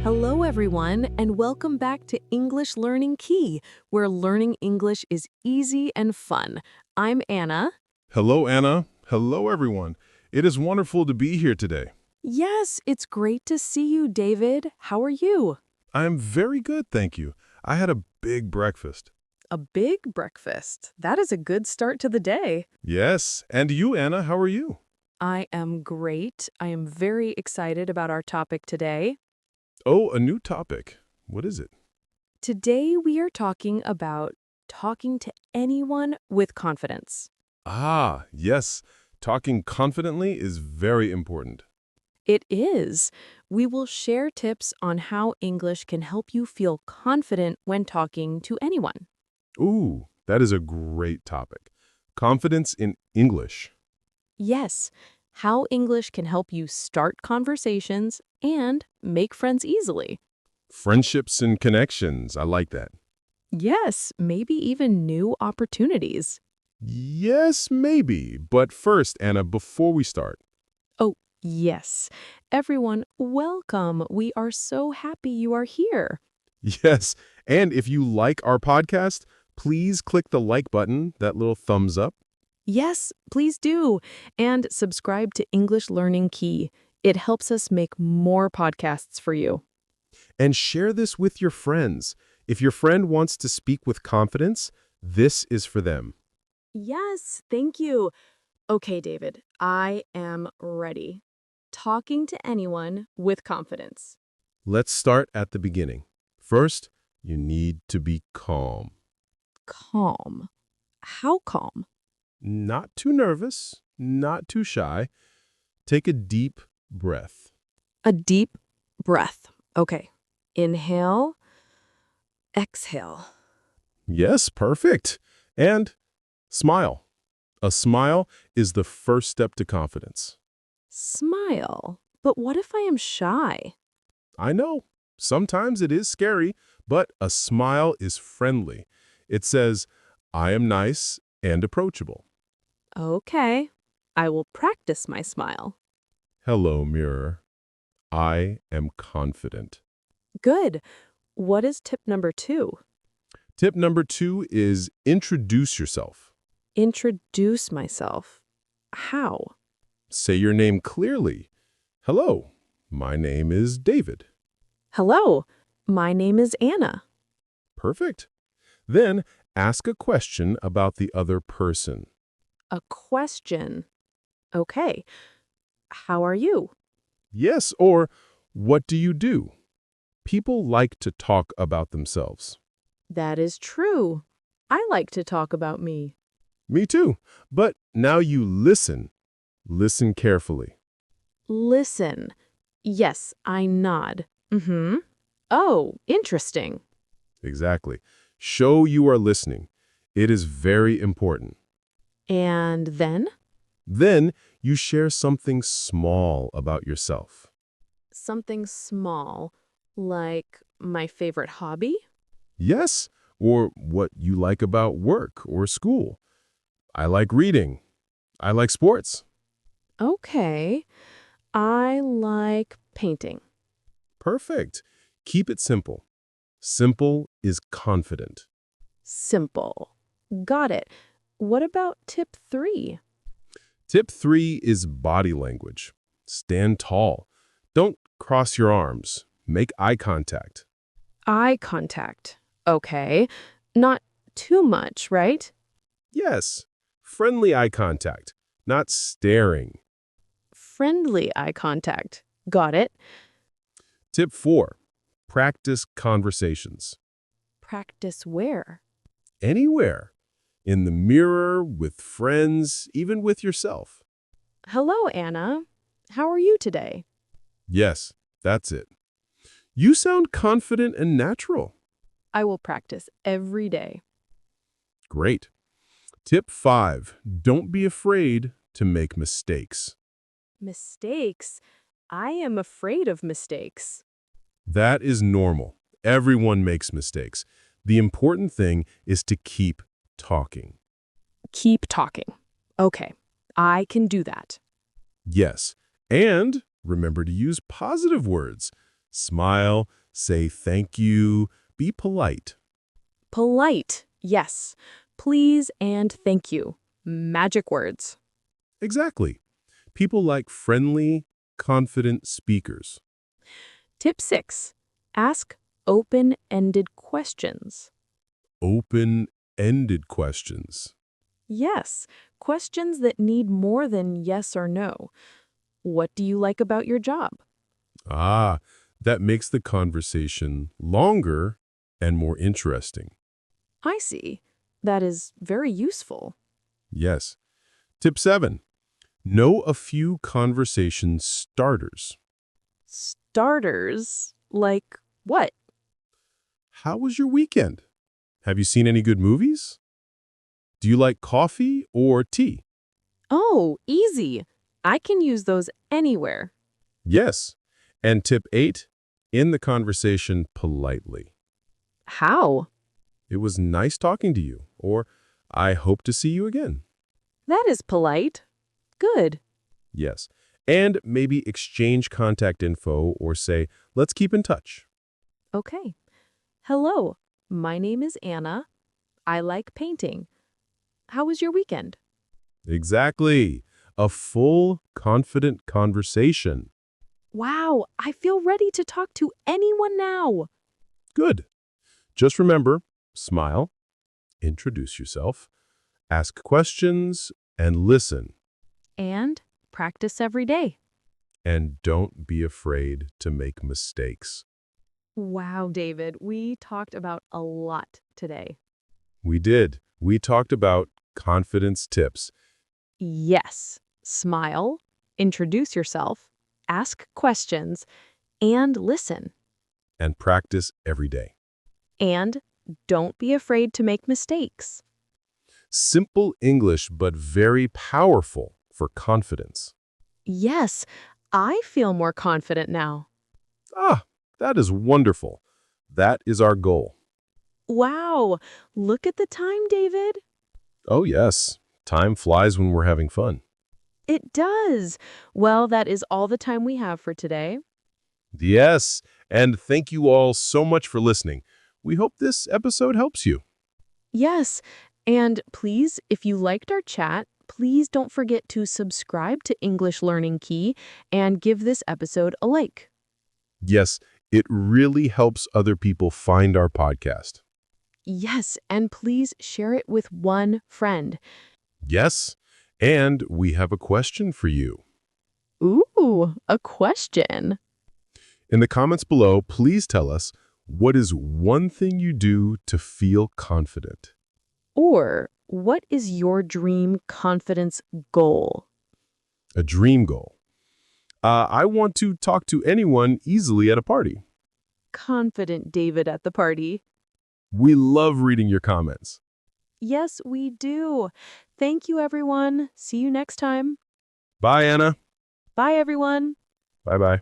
Hello, everyone, and welcome back to English Learning Key, where learning English is easy and fun. I'm Anna. Hello, Anna. Hello, everyone. It is wonderful to be here today. Yes, it's great to see you, David. How are you? I am very good, thank you. I had a big breakfast. A big breakfast. That is a good start to the day. Yes, and you, Anna, how are you? I am great. I am very excited about our topic today. Oh, a new topic. What is it? Today, we are talking about talking to anyone with confidence. Ah, yes. Talking confidently is very important. It is. We will share tips on how English can help you feel confident when talking to anyone. Ooh, that is a great topic. Confidence in English. Yes, how English can help you start conversations and make friends easily. Friendships and connections. I like that. Yes, maybe even new opportunities. Yes, maybe. But first, Anna, before we start, Oh, yes. Everyone, welcome. We are so happy you are here. yes, and if you like our podcast, please click the like button, that little thumbs up. Yes, please do. And subscribe to English Learning Key. It helps us make more podcasts for you. And share this with your friends. If your friend wants to speak with confidence, this is for them. Yes, thank you. Okay, David, I am ready. Talking to anyone with confidence. Let's start at the beginning. First, you need to be calm. Calm. How calm? Not too nervous, not too shy. Take a deep breath. A deep breath. Okay. Inhale. Exhale. Yes, perfect. And smile. A smile is the first step to confidence. Smile. But what if I am shy? I know, sometimes it is scary, but a smile is friendly. It says, I am nice and approachable. Okay. I will practice my smile. Hello, mirror. I am confident. Good. What is tip number 2? Tip number 2 is introduce yourself. Introduce myself. How? Say your name clearly. Hello, my name is David. Hello. My name is Anna. Perfect. Then ask a question about the other person. A question. Okay. How are you? Yes, or what do you do? People like to talk about themselves. That is true. I like to talk about me. Me too. But now you listen. Listen carefully. Listen. Yes, I nod. Mm-hmm. Oh, interesting. Exactly. Show you are listening. It is very important. And then? Then you share something small about yourself. Something small, like my favorite hobby? Yes, or what you like about work or school. I like reading. I like sports. Okay. I like painting. Perfect. Keep it simple. Simple is confident. Simple. Got it. What about tip 3? Tip 3 is body language. Stand tall. Don't cross your arms. Make eye contact. Eye contact. Okay. Not too much, right? Yes, friendly eye contact, not staring. Friendly eye contact. Got it. Tip 4, practice conversations. Practice where? Anywhere. In the mirror, with friends, even with yourself. Hello, Anna. How are you today? Yes, that's it. You sound confident and natural. I will practice every day. Great. Tip 5, don't be afraid to make mistakes. Mistakes? I am afraid of mistakes. That is normal. Everyone makes mistakes. The important thing is to keep talking. Keep talking. Okay, I can do that. Yes. And remember to use positive words. Smile, say thank you, be polite. Polite, yes. Please and thank you. Magic words. Exactly. People like friendly, confident speakers. Tip 6. Ask open-ended questions. Open-ended questions. Yes, questions that need more than yes or no. What do you like about your job? Ah, that makes the conversation longer and more interesting. I see. That is very useful. Yes. Tip 7. Know a few conversation starters. Starters? Like what? How was your weekend? Have you seen any good movies? Do you like coffee or tea? Oh, easy. I can use those anywhere. Yes. And tip 8, end the conversation politely. How? It was nice talking to you, or I hope to see you again. That is polite. Good. Yes. And maybe exchange contact info or say, let's keep in touch. Okay. Hello, my name is Anna. I like painting. How was your weekend? Exactly. A full, confident conversation. Wow, I feel ready to talk to anyone now. Good. Just remember, smile, introduce yourself, ask questions, and listen. And practice every day. And don't be afraid to make mistakes. Wow, David, we talked about a lot today. We did. We talked about confidence tips. Yes, smile, introduce yourself, ask questions, and listen. And practice every day. And don't be afraid to make mistakes. Simple English, but very powerful for confidence. Yes, I feel more confident now. Ah, that is wonderful. That is our goal. Wow, look at the time, David. Oh, yes. Time flies when we're having fun. It does. Well, that is all the time we have for today. Yes, and thank you all so much for listening. We hope this episode helps you. Yes, and please, if you liked our chat, please don't forget to subscribe to English Learning Key and give this episode a like. Yes, it really helps other people find our podcast. Yes, and please share it with one friend. Yes, and we have a question for you. Ooh, a question. In the comments below, please tell us, what is one thing you do to feel confident? Or what is your dream confidence goal? A dream goal. I want to talk to anyone easily at a party. Confident David at the party. We love reading your comments. Yes, we do. Thank you, everyone. See you next time. Bye, Anna. Bye, everyone. Bye-bye.